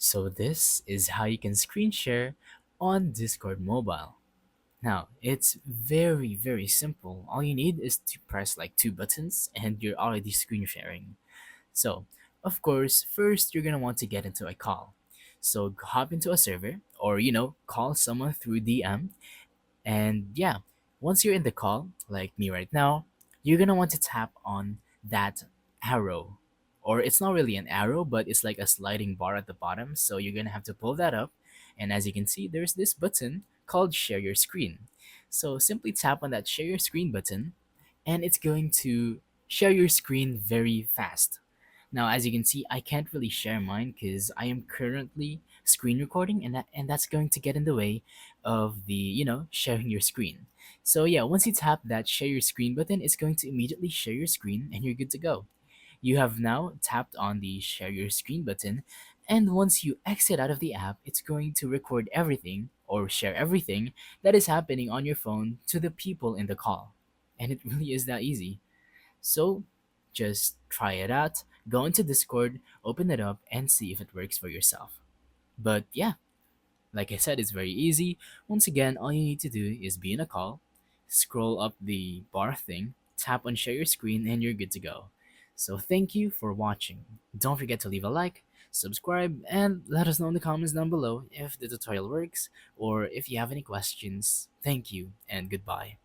So this is how you can screen share on Discord Mobile. Now, it's very, very simple. All you need is to press like two buttons and you're already screen sharing. So, of course, first you're gonna want to get into a call. So hop into a server or call someone through DM. And yeah, once you're in the call, like me right now, you're gonna want to tap on that arrow. Or it's not really an arrow, but it's like a sliding bar at the bottom. So you're gonna have to pull that up. And as you can see, there's this button called share your screen. So simply tap on that share your screen button, and it's going to share your screen very fast. Now, as you can see, I can't really share mine because I am currently screen recording, and that's going to get in the way of the sharing your screen. So yeah, once you tap that share your screen button, it's going to immediately share your screen, and you're good to go. You have now tapped on the share your screen button, and once you exit out of the app, it's going to record everything or share everything that is happening on your phone to the people in the call. And it really is that easy. So just try it out, go into Discord, open it up, and see if it works for yourself. But yeah, like I said, it's very easy. Once again, all you need to do is be in a call, scroll up the bar thing, tap on share your screen, and you're good to go. So thank you for watching. Don't forget to leave a like, subscribe, and let us know in the comments down below if the tutorial works or if you have any questions. Thank you and goodbye.